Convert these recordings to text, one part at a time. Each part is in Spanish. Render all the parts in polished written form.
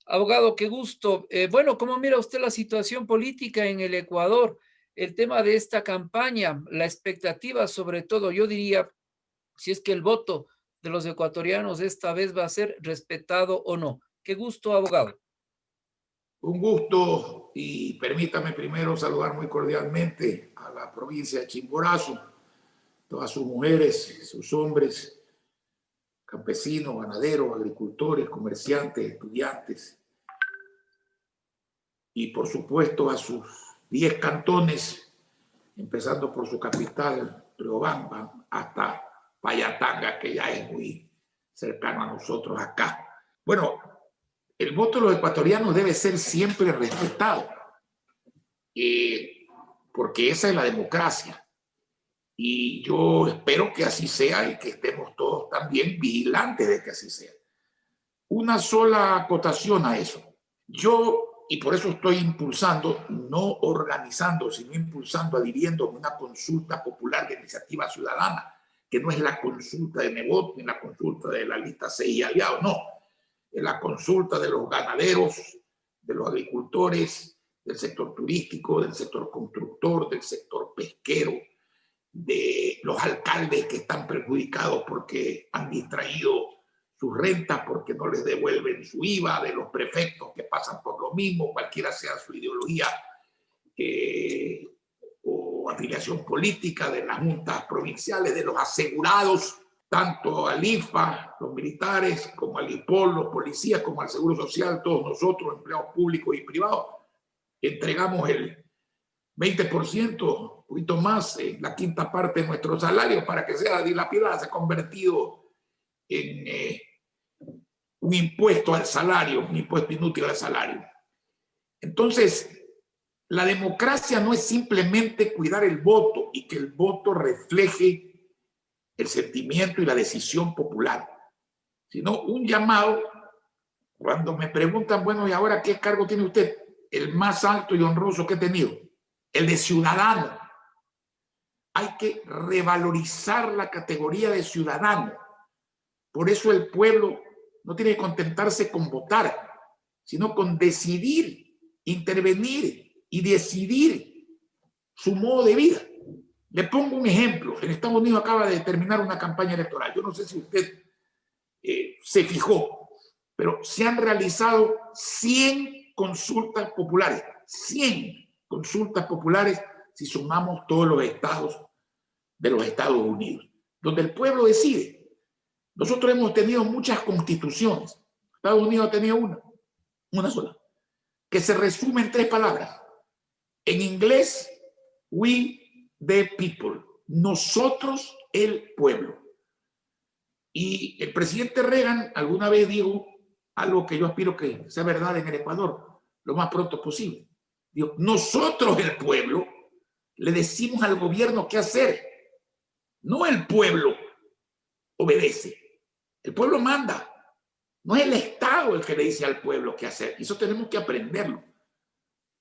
Abogado, qué gusto. Bueno, ¿cómo mira usted la situación política en el Ecuador? El tema de esta campaña, la expectativa sobre todo, yo diría, si es que el voto de los ecuatorianos esta vez va a ser respetado o no. Qué gusto, abogado. Un gusto y permítame primero saludar muy cordialmente a la provincia de Chimborazo, todas sus mujeres, sus hombres, campesinos, ganaderos, agricultores, comerciantes, estudiantes y por supuesto a sus 10 cantones, empezando por su capital, Riobamba, hasta Payatanga, que ya es muy cercano a nosotros acá. Bueno, el voto de los ecuatorianos debe ser siempre respetado, porque esa es la democracia. Y yo espero que así sea y que estemos todos también vigilantes de que así sea. Una sola acotación a eso. Yo, y por eso estoy impulsando, no organizando, sino impulsando, adhiriendo a una consulta popular de iniciativa ciudadana, que no es la consulta de Nebot ni la consulta de la lista 6 y aliados, no. Es la consulta de los ganaderos, de los agricultores, del sector turístico, del sector constructor, del sector pesquero, de los alcaldes que están perjudicados porque han distraído sus rentas porque no les devuelven su IVA, de los prefectos que pasan por lo mismo, cualquiera sea su ideología o afiliación política, de las juntas provinciales, de los asegurados, tanto al IFA, los militares, como al IPOL, los policías, como al Seguro Social, todos nosotros, empleados públicos y privados, entregamos el 20%, un poquito más, la quinta parte de nuestro salario para que sea dilapidada, se ha convertido en un impuesto al salario, un impuesto inútil al salario. Entonces, la democracia no es simplemente cuidar el voto y que el voto refleje el sentimiento y la decisión popular, sino un llamado. Cuando me preguntan, bueno, ¿y ahora qué cargo tiene usted? El más alto y honroso que he tenido, el de ciudadano. Hay que revalorizar la categoría de ciudadano. Por eso el pueblo no tiene que contentarse con votar, sino con decidir, intervenir y decidir su modo de vida. Le pongo un ejemplo. En Estados Unidos acaba de terminar una campaña electoral. Yo no sé si usted se fijó, pero se han realizado 100 consultas populares. 100 consultas populares si sumamos todos los estados de los Estados Unidos, donde el pueblo decide. Nosotros hemos tenido muchas constituciones. Estados Unidos ha tenido una sola, que se resume en 3 palabras. En inglés, we the people, nosotros el pueblo. Y el presidente Reagan alguna vez dijo algo que yo aspiro que sea verdad en el Ecuador lo más pronto posible. Dijo, nosotros el pueblo le decimos al gobierno qué hacer, no el pueblo obedece. El pueblo manda. No es el Estado el que le dice al pueblo qué hacer. Eso tenemos que aprenderlo.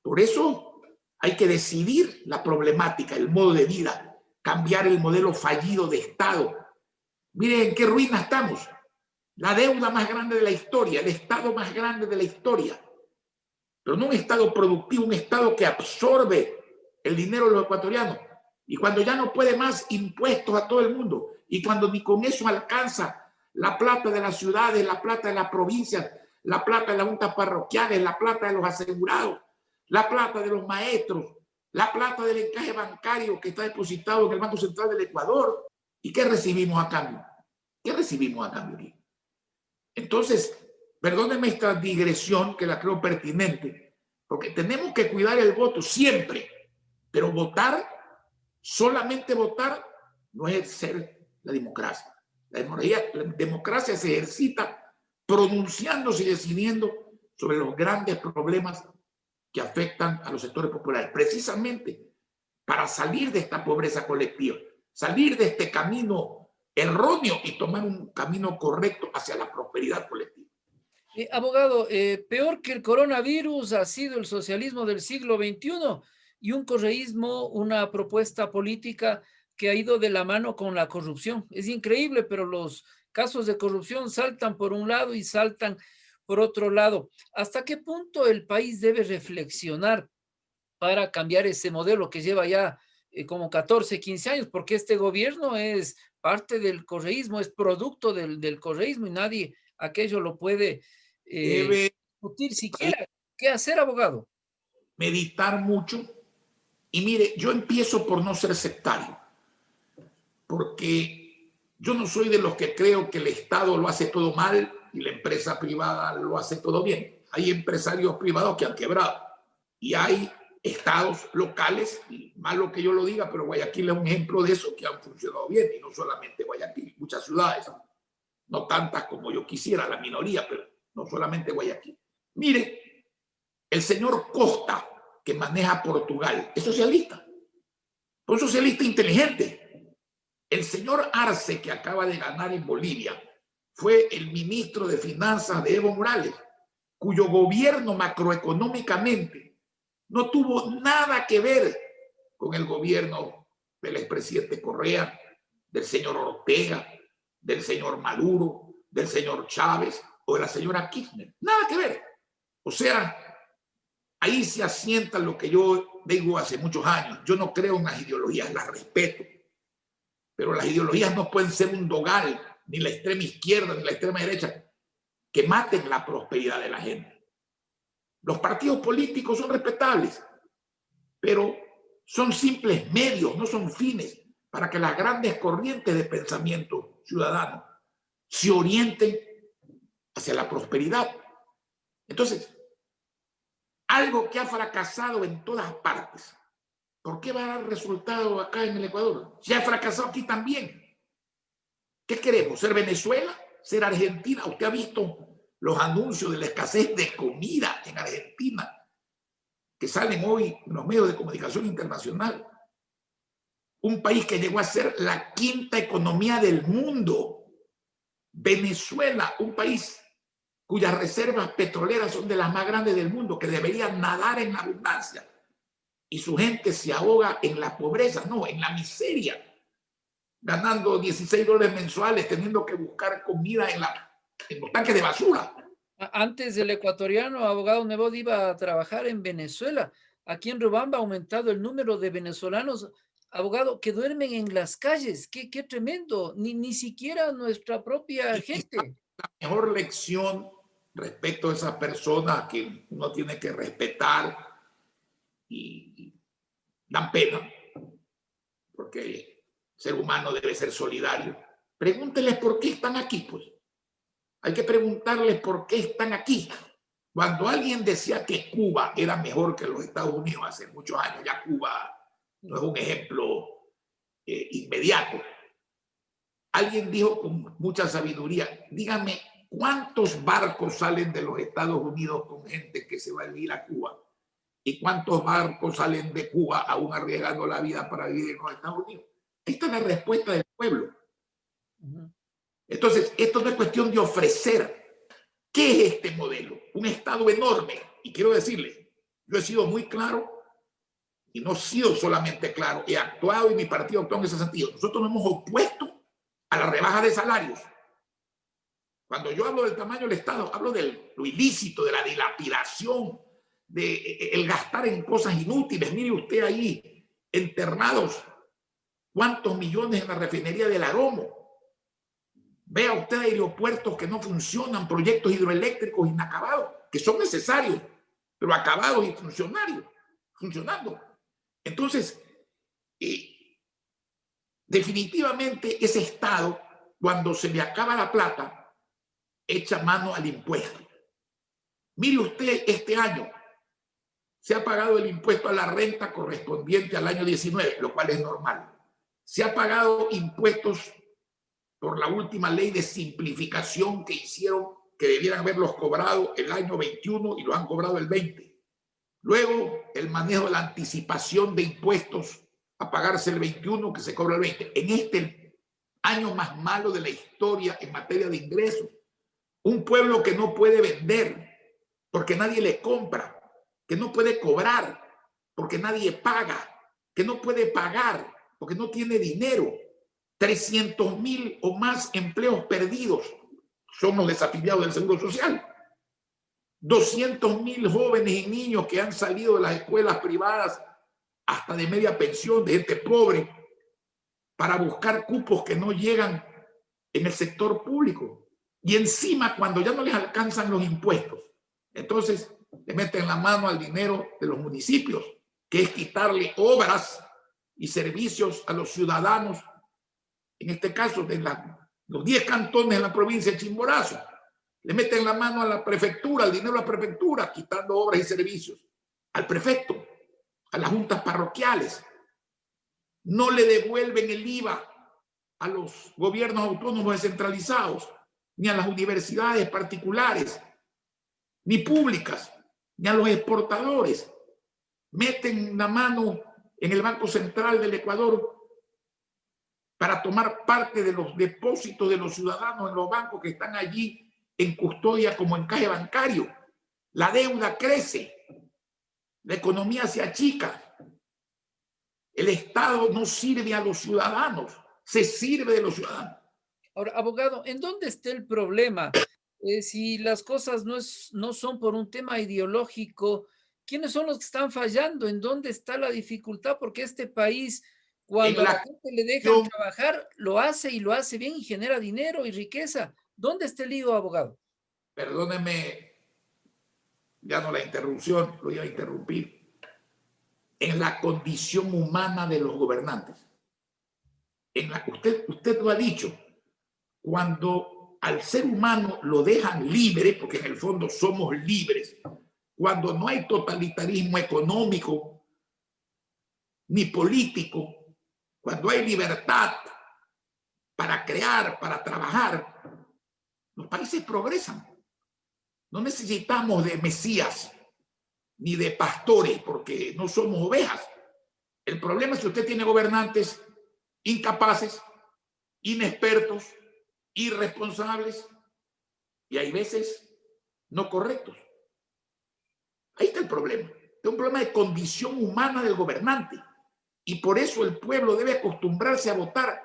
Por eso hay que decidir la problemática, el modo de vida, cambiar el modelo fallido de Estado. Miren en qué ruina estamos. La deuda más grande de la historia, el Estado más grande de la historia. Pero no un Estado productivo, un Estado que absorbe el dinero de los ecuatorianos. Y cuando ya no puede más, impuestos a todo el mundo. Y cuando ni con eso alcanza la plata de las ciudades, la plata de las provincias, la plata de las juntas parroquiales, la plata de los asegurados, la plata de los maestros, la plata del encaje bancario que está depositado en el Banco Central del Ecuador. ¿Y qué recibimos a cambio? ¿Qué recibimos a cambio? Entonces, perdónenme esta digresión que la creo pertinente, porque tenemos que cuidar el voto siempre, pero votar, solamente votar, no es ejercer la democracia. La democracia se ejercita pronunciándose y decidiendo sobre los grandes problemas que afectan a los sectores populares, precisamente para salir de esta pobreza colectiva, salir de este camino erróneo y tomar un camino correcto hacia la prosperidad colectiva. Abogado, peor que el coronavirus ha sido el socialismo del siglo XXI y un correísmo, una propuesta política que ha ido de la mano con la corrupción. Es increíble, pero los casos de corrupción saltan por un lado y saltan Por otro lado, ¿hasta qué punto el país debe reflexionar para cambiar ese modelo que lleva ya como 14, 15 años? Porque este gobierno es parte del correísmo, es producto del correísmo y nadie aquello lo puede Debe discutir el país siquiera. ¿Qué hacer, abogado? meditar mucho. Y mire, yo empiezo por no ser sectario, porque yo no soy de los que creo que el Estado lo hace todo mal y la empresa privada lo hace todo bien. Hay empresarios privados que han quebrado y hay estados locales, y malo que yo lo diga, pero Guayaquil es un ejemplo de eso, que han funcionado bien, y no solamente Guayaquil, muchas ciudades, no tantas como yo quisiera, la minoría, pero no solamente Guayaquil. Mire, el señor Costa, que maneja Portugal, es socialista, un socialista inteligente. El señor Arce, que acaba de ganar en Bolivia, fue el ministro de Finanzas de Evo Morales, cuyo gobierno macroeconómicamente no tuvo nada que ver con el gobierno del expresidente Correa, del señor Ortega, del señor Maduro, del señor Chávez o de la señora Kirchner. Nada que ver. O sea, ahí se asienta lo que yo digo hace muchos años. Yo no creo en las ideologías, las respeto, pero las ideologías no pueden ser un dogal, ni la extrema izquierda, ni la extrema derecha, que maten la prosperidad de la gente. Los partidos políticos son respetables, pero son simples medios, no son fines para que las grandes corrientes de pensamiento ciudadano se orienten hacia la prosperidad. Entonces, algo que ha fracasado en todas partes, ¿por qué va a dar resultado acá en el Ecuador? Si ha fracasado aquí también. ¿Qué queremos? ¿Ser Venezuela? ¿Ser Argentina? ¿Usted ha visto los anuncios de la escasez de comida en Argentina que salen hoy en los medios de comunicación internacional? Un país que llegó a ser la quinta economía del mundo. Venezuela, un país cuyas reservas petroleras son de las más grandes del mundo, que debería nadar en la abundancia. Y su gente se ahoga en la pobreza, no, en la miseria, ganando $16 mensuales, teniendo que buscar comida en los tanques de basura. Antes del ecuatoriano, abogado Nebot iba a trabajar en Venezuela. Aquí en Riobamba ha aumentado el número de venezolanos, abogado, que duermen en las calles. Qué tremendo. Ni siquiera nuestra propia Y quizás gente. la mejor lección respecto a esas personas que uno tiene que respetar y dan pena, porque el ser humano debe ser solidario. Pregúnteles por qué están aquí, pues. Hay que preguntarles por qué están aquí. Cuando alguien decía que Cuba era mejor que los Estados Unidos hace muchos años, ya Cuba no es un ejemplo inmediato. Alguien dijo con mucha sabiduría, dígame, ¿cuántos barcos salen de los Estados Unidos con gente que se va a vivir a Cuba? ¿Y cuántos barcos salen de Cuba aún arriesgando la vida para vivir en los Estados Unidos? Esta es la respuesta del pueblo. Entonces, esto no es cuestión de ofrecer. ¿Qué es este modelo? Un Estado enorme. Y quiero decirle, yo he sido muy claro y no he sido solamente claro, he actuado y mi partido actuó en ese sentido. Nosotros nos hemos opuesto a la rebaja de salarios. Cuando yo hablo del tamaño del Estado, hablo de lo ilícito, de la dilapidación, de el gastar en cosas inútiles. Mire usted ahí, internados, cuántos millones en la refinería del Aromo. Vea usted aeropuertos que no funcionan, proyectos hidroeléctricos inacabados, que son necesarios, pero acabados y funcionando. Entonces, definitivamente ese Estado, cuando se le acaba la plata, echa mano al impuesto. Mire usted, este año se ha pagado el impuesto a la renta correspondiente al año 19, lo cual es normal. Se ha pagado impuestos por la última ley de simplificación que hicieron, que debieran haberlos cobrado el año 21 y lo han cobrado el 20. Luego, el manejo de la anticipación de impuestos a pagarse el 21, que se cobra el 20. En este año más malo de la historia en materia de ingresos, un pueblo que no puede vender porque nadie le compra, que no puede cobrar porque nadie paga, que no puede pagar porque no tiene dinero. 300,000 o más empleos perdidos son los desafiliados del Seguro Social. 200.000 jóvenes y niños que han salido de las escuelas privadas hasta de media pensión, de gente pobre, para buscar cupos que no llegan en el sector público. Y encima, cuando ya no les alcanzan los impuestos, entonces le meten la mano al dinero de los municipios, que es quitarle obras y servicios a los ciudadanos, en este caso de los 10 cantones de la provincia de Chimborazo. Le meten la mano a la prefectura, al dinero a la prefectura, quitando obras y servicios. Al prefecto, a las juntas parroquiales. No le devuelven el IVA a los gobiernos autónomos descentralizados, ni a las universidades particulares, ni públicas, ni a los exportadores. Meten la mano en el Banco Central del Ecuador para tomar parte de los depósitos de los ciudadanos en los bancos que están allí en custodia como encaje bancario. La deuda crece, la economía se achica, el Estado no sirve a los ciudadanos, se sirve de los ciudadanos. Ahora, abogado, ¿en dónde está el problema? Si las cosas no son por un tema ideológico, ¿quiénes son los que están fallando? ¿En dónde está la dificultad? Porque este país, cuando a la gente le dejan trabajar, lo hace y lo hace bien y genera dinero y riqueza. ¿Dónde está el lío, abogado? Perdóneme, ya no la interrupción, lo iba a interrumpir. En la condición humana de los gobernantes. Usted lo ha dicho, cuando al ser humano lo dejan libre, porque en el fondo somos libres, cuando no hay totalitarismo económico ni político, cuando hay libertad para crear, para trabajar, los países progresan. No necesitamos de mesías ni de pastores, porque no somos ovejas. El problema es que usted tiene gobernantes incapaces, inexpertos, irresponsables y hay veces no correctos. Ahí está el problema. Es un problema de condición humana del gobernante. Y por eso el pueblo debe acostumbrarse a votar,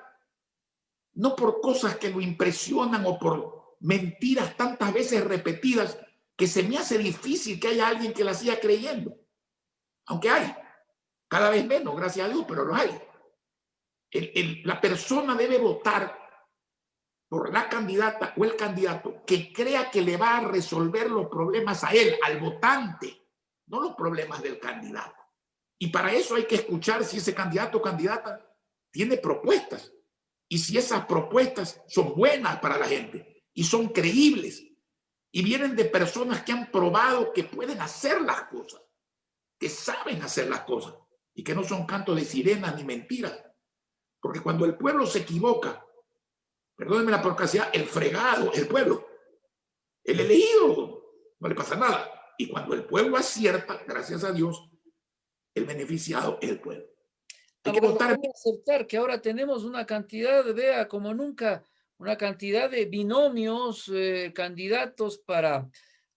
no por cosas que lo impresionan o por mentiras tantas veces repetidas que se me hace difícil que haya alguien que las siga creyendo. Aunque hay, cada vez menos, gracias a Dios, pero lo hay. La persona debe votar por la candidata o el candidato que crea que le va a resolver los problemas a él, al votante, no los problemas del candidato. Y para eso hay que escuchar si ese candidato o candidata tiene propuestas y si esas propuestas son buenas para la gente y son creíbles y vienen de personas que han probado que pueden hacer las cosas, que saben hacer las cosas y que no son cantos de sirenas ni mentiras. Porque cuando el pueblo se equivoca, perdónenme la procacidad, el fregado, el pueblo, el elegido, no le pasa nada. Y cuando el pueblo acierta, gracias a Dios, el beneficiado es el pueblo. Hay que votar. Hay que aceptar que ahora tenemos una cantidad, vea, como nunca, una cantidad de binomios, candidatos para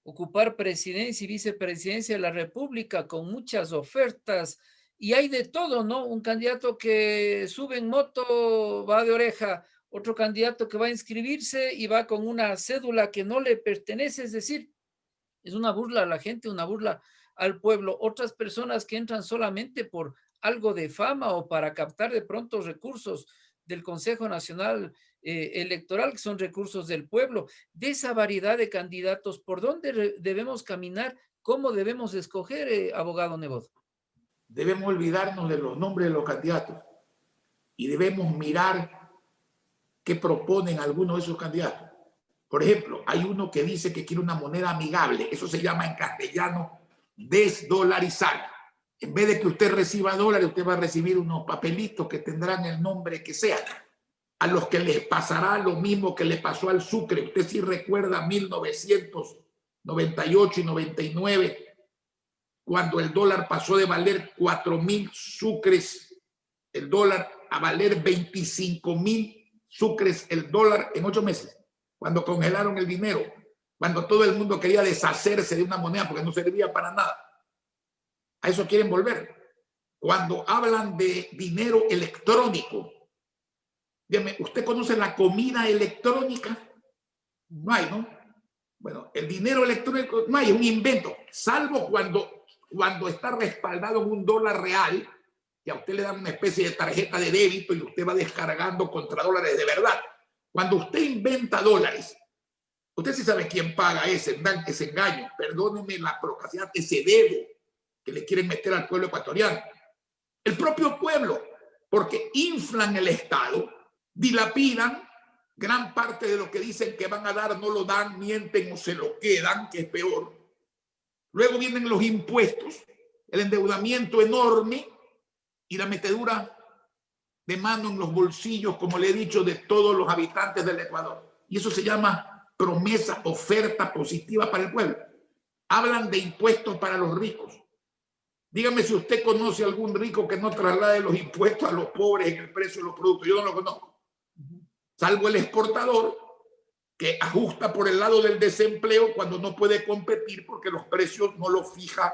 ocupar presidencia y vicepresidencia de la República con muchas ofertas y hay de todo, ¿no? Un candidato que sube en moto, va de oreja, otro candidato que va a inscribirse y va con una cédula que no le pertenece, es decir, es una burla a la gente, una burla al pueblo. Otras personas que entran solamente por algo de fama o para captar de pronto recursos del Consejo Nacional Electoral, que son recursos del pueblo. De esa variedad de candidatos, ¿por dónde debemos caminar? ¿Cómo debemos escoger, abogado Nebot? Debemos olvidarnos de los nombres de los candidatos y debemos mirar qué proponen algunos de esos candidatos. Por ejemplo, hay uno que dice que quiere una moneda amigable. Eso se llama en castellano desdolarizar. En vez de que usted reciba dólares, usted va a recibir unos papelitos que tendrán el nombre que sea. A los que les pasará lo mismo que le pasó al Sucre. Usted sí recuerda 1998 y 99, cuando el dólar pasó de valer 4.000 sucres el dólar a valer 25.000 sucres el dólar en 8 meses. Cuando congelaron el dinero, cuando todo el mundo quería deshacerse de una moneda porque no servía para nada. A eso quieren volver. Cuando hablan de dinero electrónico, dígame, ¿usted conoce la comida electrónica? No hay, ¿no? Bueno, el dinero electrónico no hay, es un invento, salvo cuando está respaldado en un dólar real, que a usted le dan una especie de tarjeta de débito y usted va descargando contra dólares de verdad. Cuando usted inventa dólares, usted sí sabe quién paga ese engaño, perdónenme la procacidad, ese dedo que le quieren meter al pueblo ecuatoriano. El propio pueblo, porque inflan el Estado, dilapidan gran parte de lo que dicen que van a dar, no lo dan, mienten o se lo quedan, que es peor. Luego vienen los impuestos, el endeudamiento enorme y la metedura de mano en los bolsillos, como le he dicho, de todos los habitantes del Ecuador. Y eso se llama promesa, oferta positiva para el pueblo. Hablan de impuestos para los ricos. Dígame si usted conoce algún rico que no traslade los impuestos a los pobres en el precio de los productos. Yo no lo conozco. Salvo el exportador, que ajusta por el lado del desempleo cuando no puede competir porque los precios no los fija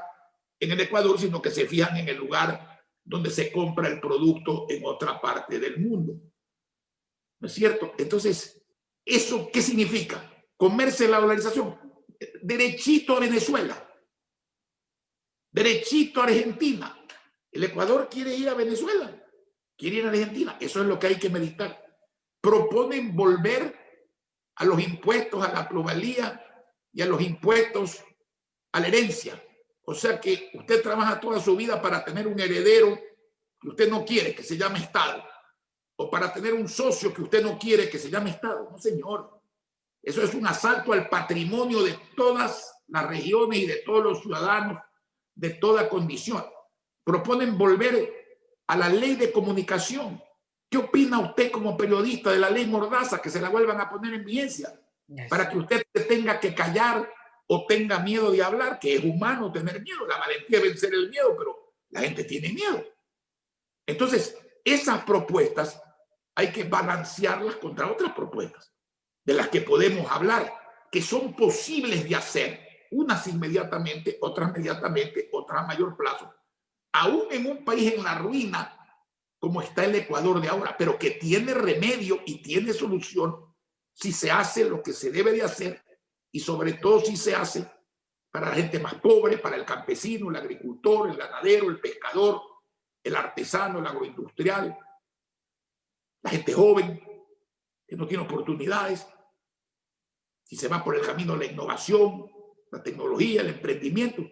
en el Ecuador, sino que se fijan en el lugar donde se compra el producto en otra parte del mundo. ¿No es cierto? Entonces, ¿eso qué significa? Comerse la dolarización. Derechito a Venezuela. Derechito a Argentina. El Ecuador quiere ir a Venezuela, quiere ir a Argentina. Eso es lo que hay que meditar. Proponen volver a los impuestos a la plusvalía y a los impuestos a la herencia. O sea que usted trabaja toda su vida para tener un heredero que usted no quiere, que se llame Estado, o para tener un socio que usted no quiere, que se llame Estado. No, señor. Eso es un asalto al patrimonio de todas las regiones y de todos los ciudadanos de toda condición. Proponen volver a la ley de comunicación. ¿Qué opina usted como periodista de la ley Mordaza, que se la vuelvan a poner en vigencia para que usted tenga que callar o tenga miedo de hablar? Que es humano tener miedo, la valentía de vencer el miedo, pero la gente tiene miedo. Entonces, esas propuestas hay que balancearlas contra otras propuestas de las que podemos hablar, que son posibles de hacer, unas inmediatamente, otras mediatamente, otras a mayor plazo, aún en un país en la ruina como está el Ecuador de ahora, pero que tiene remedio y tiene solución si se hace lo que se debe de hacer y sobre todo si se hace para la gente más pobre, para el campesino, el agricultor, el ganadero, el pescador, el artesano, el agroindustrial, la gente joven que no tiene oportunidades, si se va por el camino de la innovación, la tecnología, el emprendimiento.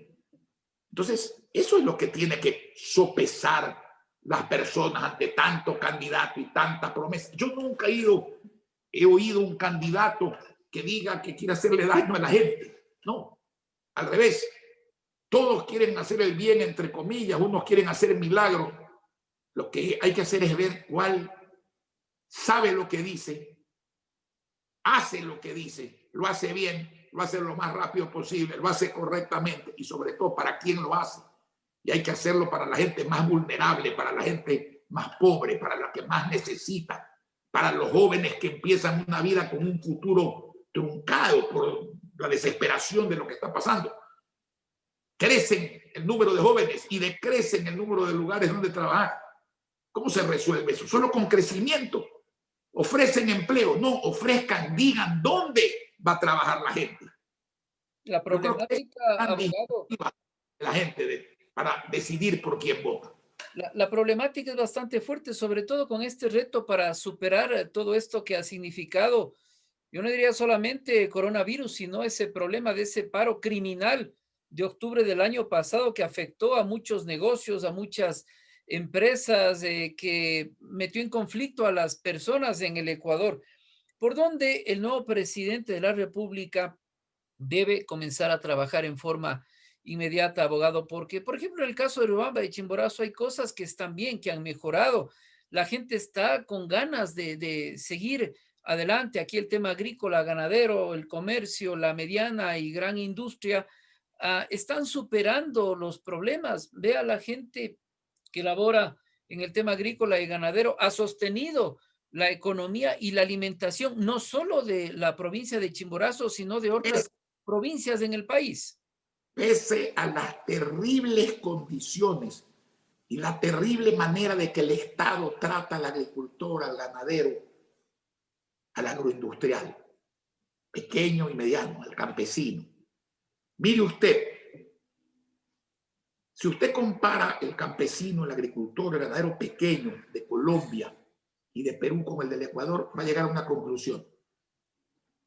Entonces, eso es lo que tiene que sopesar las personas ante tanto candidato y tanta promesa. Yo nunca he oído un candidato que diga que quiere hacerle daño a la gente. No, al revés. Todos quieren hacer el bien, entre comillas, unos quieren hacer milagros. Lo que hay que hacer es ver cuál sabe lo que dice, hace lo que dice, lo hace bien, lo hace lo más rápido posible, lo hace correctamente y sobre todo para quién lo hace. Y hay que hacerlo para la gente más vulnerable, para la gente más pobre, para la que más necesita, para los jóvenes que empiezan una vida con un futuro truncado por la desesperación de lo que está pasando. Crecen el número de jóvenes y decrecen el número de lugares donde trabajar. ¿Cómo se resuelve eso? Solo con crecimiento. Ofrecen empleo, no, ofrezcan, digan dónde va a trabajar la gente. La Yo creo que es problemática, tan abogado, la gente para decidir por quién vota. la problemática es bastante fuerte, sobre todo con este reto para superar todo esto que ha significado, yo no diría solamente coronavirus, sino ese problema de ese paro criminal de octubre del año pasado que afectó a muchos negocios, a muchas empresas, que metió en conflicto a las personas en el Ecuador. ¿Por dónde el nuevo presidente de la República debe comenzar a trabajar en forma inmediata, abogado? Porque, por ejemplo, en el caso de Urubamba y Chimborazo hay cosas que están bien, que han mejorado. La gente está con ganas de seguir adelante. Aquí el tema agrícola, ganadero, el comercio, la mediana y gran industria, están superando los problemas. Vea la gente que labora en el tema agrícola y ganadero, ha sostenido la economía y la alimentación, no solo de la provincia de Chimborazo, sino de otras provincias en el país. Pese a las terribles condiciones y la terrible manera de que el Estado trata al agricultor, al ganadero, al agroindustrial. pequeño y mediano, al campesino. Mire usted, si usted compara el campesino, el agricultor, el ganadero pequeño de Colombia y de Perú con el del Ecuador, va a llegar a una conclusión.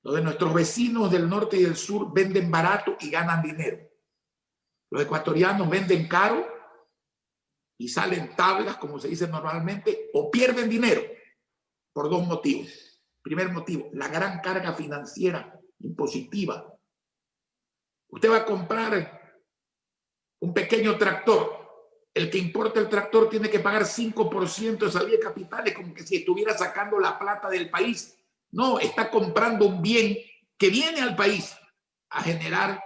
Los de nuestros vecinos del norte y del sur venden barato y ganan dinero. Los ecuatorianos venden caro y salen tablas, como se dice normalmente, o pierden dinero por dos motivos. Primer motivo, la gran carga financiera impositiva. Usted va a comprar un pequeño tractor. El que importa el tractor tiene que pagar 5% de salida de capitales, como que si estuviera sacando la plata del país. No, está comprando un bien que viene al país a generar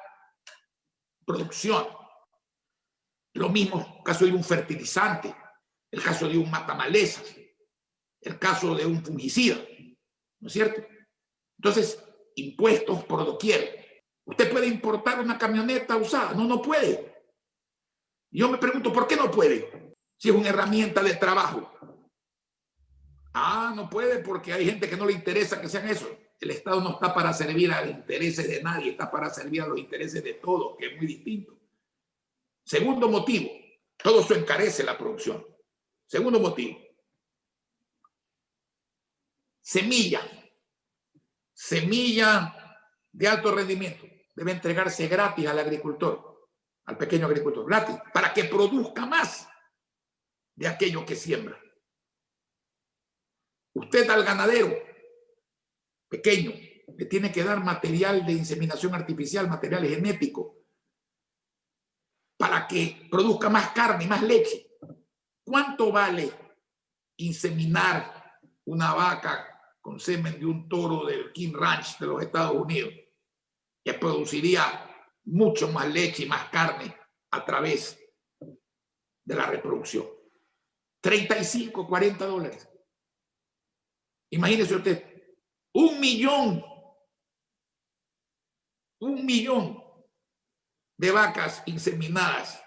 producción. Lo mismo caso de un fertilizante, el caso de un matamalezas, el caso de un fungicida, ¿no es cierto? Entonces, impuestos por doquier. Usted puede importar una camioneta usada. No, no puede. Yo me pregunto, ¿por qué no puede? Si es una herramienta de trabajo. Ah, no puede porque hay gente que no le interesa que sean eso. El Estado no está para servir a los intereses de nadie, está para servir a los intereses de todos, que es muy distinto. Segundo motivo, todo eso encarece la producción. Segundo motivo, semilla de alto rendimiento debe entregarse gratis al agricultor, al pequeño agricultor, gratis, para que produzca más de aquello que siembra. Usted al ganadero pequeño le tiene que dar material de inseminación artificial, material genético, para que produzca más carne y más leche. ¿Cuánto vale inseminar una vaca con semen de un toro del King Ranch de los Estados Unidos, que produciría mucho más leche y más carne a través de la reproducción? 35, 40 dólares. Imagínese usted, 1 millón de vacas inseminadas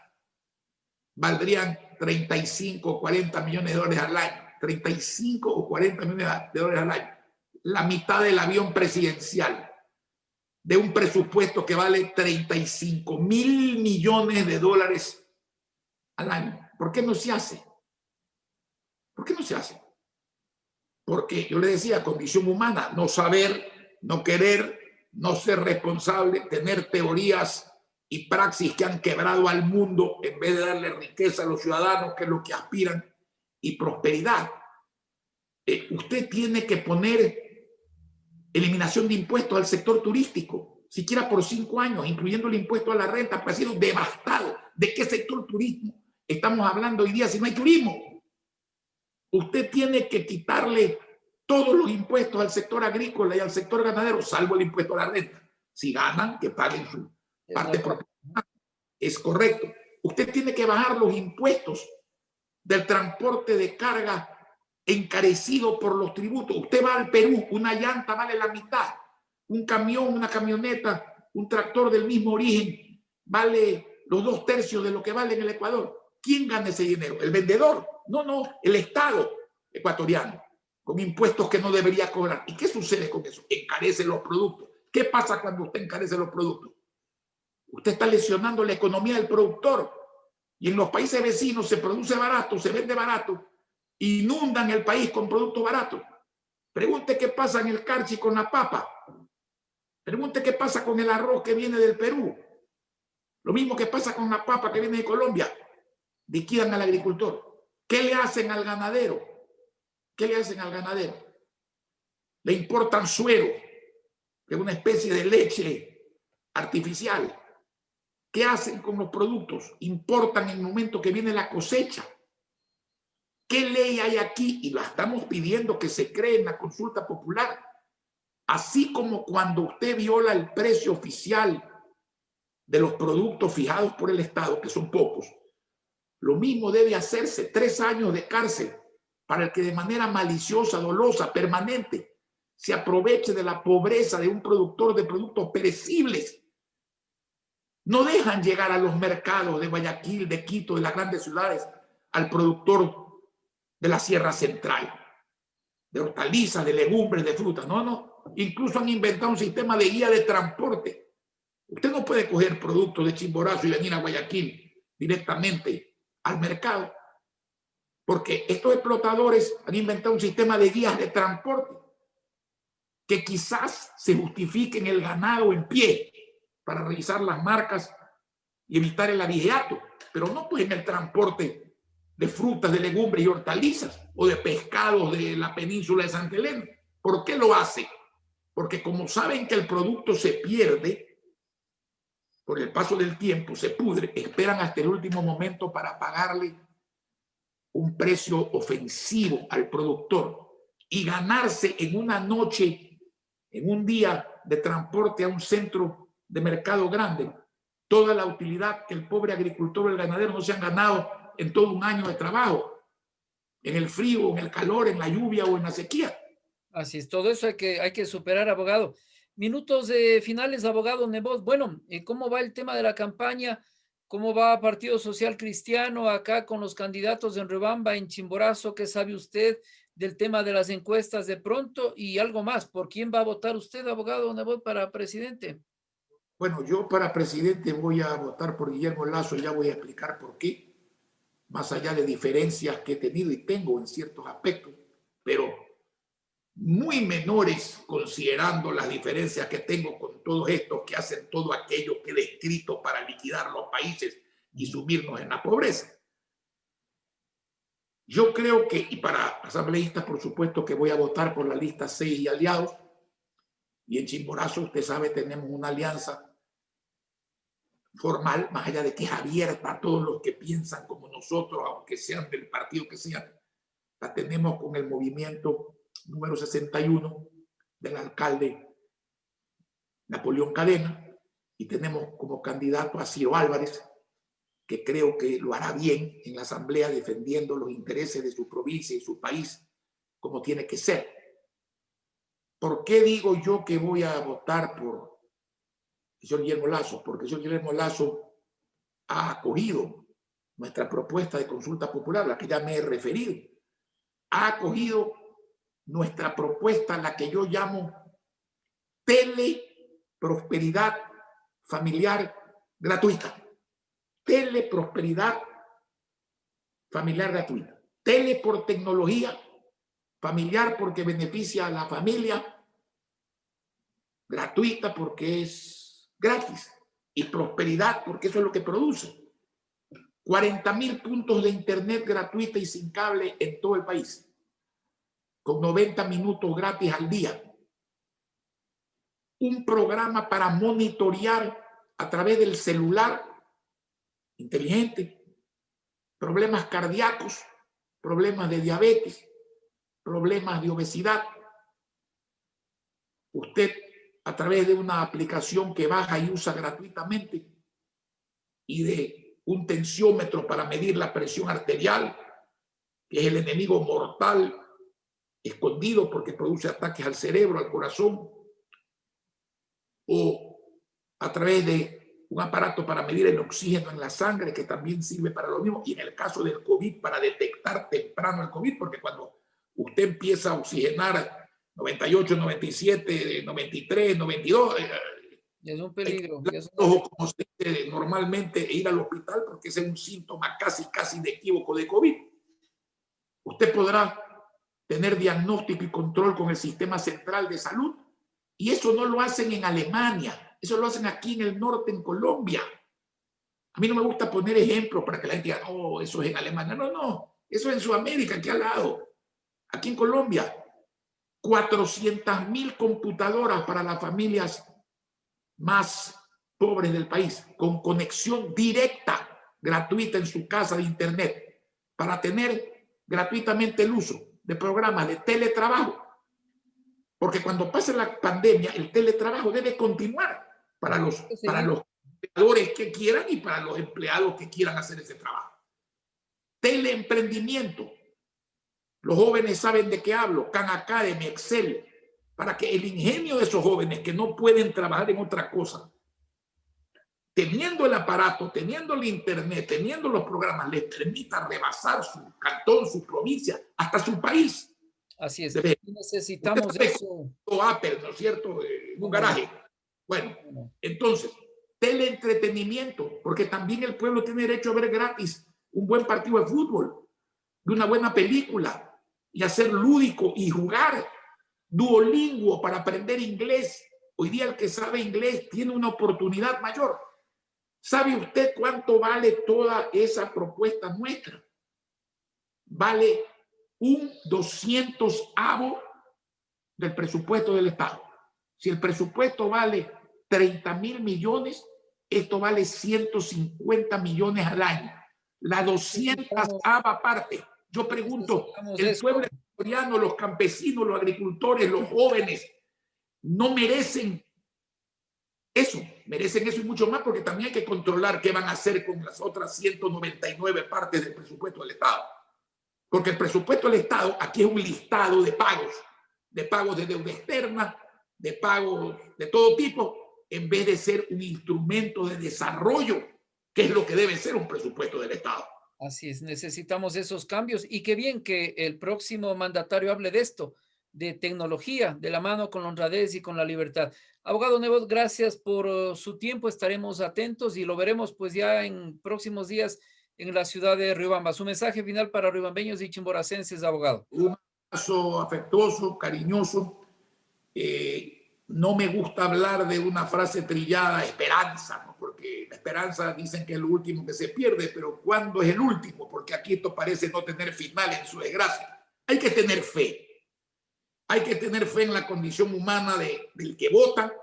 valdrían 35 o 40 millones de dólares al año. 35 o 40 millones de dólares al año. La mitad del avión presidencial de un presupuesto que vale 35 mil millones de dólares al año. ¿Por qué no se hace? ¿Por qué no se hace? Porque yo le decía, condición humana, no saber, no querer, no ser responsable, tener teorías y praxis que han quebrado al mundo en vez de darle riqueza a los ciudadanos, que es lo que aspiran, y prosperidad. Usted tiene que poner eliminación de impuestos al sector turístico, siquiera por 5 años, incluyendo el impuesto a la renta, que ha sido devastado. ¿De qué sector turismo estamos hablando hoy día si no hay turismo? Usted tiene que quitarle todos los impuestos al sector agrícola y al sector ganadero, salvo el impuesto a la renta. Si ganan, que paguen su parte proporcional. Es correcto. Usted tiene que bajar los impuestos del transporte de carga encarecido por los tributos. Usted va al Perú, una llanta vale la mitad. Un camión, una camioneta, un tractor del mismo origen vale los 2/3 de lo que vale en el Ecuador. ¿Quién gana ese dinero? ¿El vendedor? No, el Estado ecuatoriano, con impuestos que no debería cobrar. ¿Y qué sucede con eso? Encarece los productos. ¿Qué pasa cuando usted encarece los productos? Usted está lesionando la economía del productor. Y en los países vecinos se produce barato, se vende barato, inundan el país con productos baratos. Pregunte qué pasa en el Carchi con la papa. Pregunte qué pasa con el arroz que viene del Perú. Lo mismo que pasa con la papa que viene de Colombia. Liquidan al agricultor. ¿Qué le hacen al ganadero? ¿Qué le hacen al ganadero? Le importan suero, que es una especie de leche artificial. ¿Qué hacen con los productos? Importan en el momento que viene la cosecha. ¿Qué ley hay aquí? Y la estamos pidiendo que se cree en la consulta popular. Así como cuando usted viola el precio oficial de los productos fijados por el Estado, que son pocos, lo mismo debe hacerse. 3 años de cárcel para el que de manera maliciosa, dolosa, permanente, se aproveche de la pobreza de un productor de productos perecibles. No dejan llegar a los mercados de Guayaquil, de Quito, de las grandes ciudades, al productor de la Sierra Central, de hortalizas, de legumbres, de frutas. No. Incluso han inventado un sistema de guía de transporte. Usted no puede coger productos de Chimborazo y venir a Guayaquil directamente al mercado, porque estos explotadores han inventado un sistema de guías de transporte que quizás se justifique en el ganado en pie para revisar las marcas y evitar el abigeato, pero no pues en el transporte de frutas, de legumbres y hortalizas o de pescados de la península de Santa Elena. ¿Por qué lo hace? Porque como saben que el producto se pierde por el paso del tiempo, se pudre, esperan hasta el último momento para pagarle un precio ofensivo al productor y ganarse en una noche, en un día de transporte a un centro de mercado grande, toda la utilidad que el pobre agricultor o el ganadero no se han ganado en todo un año de trabajo, en el frío, en el calor, en la lluvia o en la sequía. Así es, todo eso hay que superar, abogado. Minutos finales, abogado Nebot. Bueno, ¿cómo va el tema de la campaña? ¿Cómo va Partido Social Cristiano acá con los candidatos en Riobamba, en Chimborazo? ¿Qué sabe usted del tema de las encuestas de pronto? Y algo más, ¿por quién va a votar usted, abogado Nebot, para presidente? Bueno, yo para presidente voy a votar por Guillermo Lasso, ya voy a explicar por qué, más allá de diferencias que he tenido y tengo en ciertos aspectos, pero muy menores considerando las diferencias que tengo con todos estos que hacen todo aquello que he descrito para liquidar los países y sumirnos en la pobreza. Yo creo que, y para asambleístas, por supuesto que voy a votar por la lista 6 y aliados, y en Chimborazo, usted sabe, tenemos una alianza formal, más allá de que es abierta a todos los que piensan como nosotros, aunque sean del partido que sean, la tenemos con el movimiento número 61 del alcalde Napoleón Cadena, y tenemos como candidato a Ciro Álvarez, que creo que lo hará bien en la asamblea defendiendo los intereses de su provincia y su país como tiene que ser. ¿Por qué digo yo que voy a votar por el señor Guillermo Lasso? Porque el señor Guillermo Lasso ha acogido nuestra propuesta de consulta popular, a la que ya me he referido. Ha acogido nuestra propuesta, la que yo llamo teleprosperidad familiar gratuita. Teleprosperidad familiar gratuita. Tele por tecnología, familiar porque beneficia a la familia, gratuita porque es gratis, y prosperidad porque eso es lo que produce. 40.000 puntos de internet gratuita y sin cable en todo el país, con 90 minutos gratis al día. Un programa para monitorear a través del celular inteligente problemas cardíacos, problemas de diabetes, problemas de obesidad. Usted, a través de una aplicación que baja y usa gratuitamente y de un tensiómetro para medir la presión arterial, que es el enemigo mortal escondido porque produce ataques al cerebro, al corazón, o a través de un aparato para medir el oxígeno en la sangre, que también sirve para lo mismo, y en el caso del COVID, para detectar temprano el COVID, porque cuando usted empieza a oxigenar 98, 97, 93, 92, Es un peligro. ojo, como se dice normalmente, e ir al hospital, porque ese es un síntoma casi inequívoco de COVID. Usted podrá tener diagnóstico y control con el sistema central de salud, y eso no lo hacen en Alemania, eso lo hacen aquí en el norte, en Colombia. A mí no me gusta poner ejemplos para que la gente diga, oh, eso es en Alemania. No, no, eso es en Sudamérica, aquí al lado. Aquí en Colombia, 400.000 computadoras para las familias más pobres del país, con conexión directa, gratuita en su casa de internet, para tener gratuitamente el uso de programas de teletrabajo. Porque cuando pase la pandemia, el teletrabajo debe continuar para los empleadores que quieran y para los empleados que quieran hacer ese trabajo. Teleemprendimiento. Los jóvenes saben de qué hablo. Khan Academy, Excel, para que el ingenio de esos jóvenes que no pueden trabajar en otra cosa, teniendo el aparato, teniendo el internet, teniendo los programas, les permita rebasar su cantón, su provincia, hasta su país. Así es. Debe. Y Usted necesitamos sabe eso. que Apple, ¿no es cierto? En un ¿Cómo no? garaje. Bueno, ¿Cómo no? entonces, teleentretenimiento, porque también el pueblo tiene derecho a ver gratis un buen partido de fútbol, de una buena película, y hacer lúdico y jugar. Duolingo para aprender inglés. Hoy día el que sabe inglés tiene una oportunidad mayor. ¿Sabe usted cuánto vale toda esa propuesta nuestra? Vale un 200avo del presupuesto del Estado. Si el presupuesto vale 30.000 millones, esto vale 150 millones al año. La 200 Necesitamos, parte. Yo pregunto, necesitamos el pueblo eso. ecuatoriano, los campesinos, los agricultores, los jóvenes, no merecen eso, merecen eso y mucho más, porque también hay que controlar qué van a hacer con las otras 199 partes del presupuesto del Estado. Porque el presupuesto del Estado aquí es un listado de pagos de deuda externa, de pagos de todo tipo, en vez de ser un instrumento de desarrollo, que es lo que debe ser un presupuesto del Estado. Así es, necesitamos esos cambios y qué bien que el próximo mandatario hable de esto, de tecnología, de la mano con la honradez y con la libertad. Abogado Nebot, gracias por su tiempo, estaremos atentos y lo veremos pues ya en próximos días en la ciudad de Riobamba. Su mensaje final para riobambeños y chimboracenses, abogado. Un abrazo afectuoso, cariñoso. No me gusta hablar de una frase trillada, esperanza, ¿no? Porque la esperanza dicen que es lo último que se pierde, pero ¿cuándo es el último? Porque aquí esto parece no tener final en su desgracia. Hay que tener fe. Hay que tener fe en la condición humana del que vota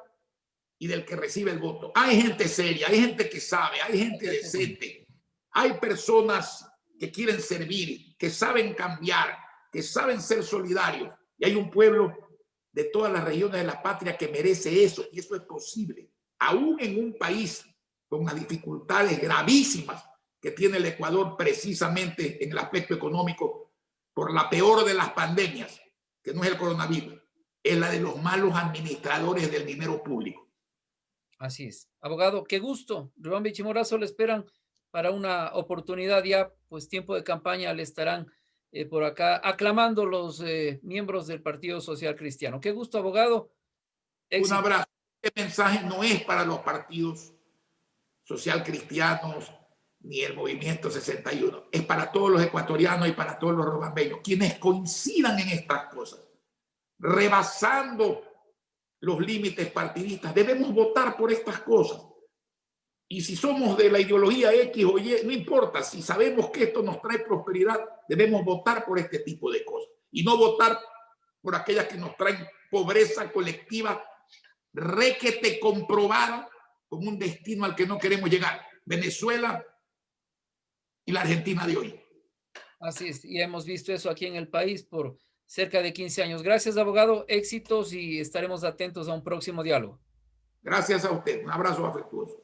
y del que recibe el voto. Hay gente seria, hay gente que sabe, hay gente decente, hay personas que quieren servir, que saben cambiar, que saben ser solidarios. Y hay un pueblo de todas las regiones de la patria que merece eso, y eso es posible. Aún en un país con las dificultades gravísimas que tiene el Ecuador precisamente en el aspecto económico, por la peor de las pandemias, que no es el coronavirus, es la de los malos administradores del dinero público. Así es. Abogado, qué gusto. Riobamba y Chimborazo le esperan para una oportunidad ya, pues tiempo de campaña le estarán por acá aclamando los miembros del Partido Social Cristiano. Qué gusto, abogado. Un Éxito. abrazo. Este mensaje no es para los partidos social cristianos ni el Movimiento 61. Es para todos los ecuatorianos y para todos los riobambeños, quienes coincidan en estas cosas, rebasando los límites partidistas. Debemos votar por estas cosas. Y si somos de la ideología X o Y, no importa, si sabemos que esto nos trae prosperidad, debemos votar por este tipo de cosas y no votar por aquellas que nos traen pobreza colectiva requete comprobada con un destino al que no queremos llegar. Venezuela y la Argentina de hoy. Así es, y hemos visto eso aquí en el país por cerca de 15 años. Gracias, abogado. Éxitos y estaremos atentos a un próximo diálogo. Gracias a usted. Un abrazo afectuoso.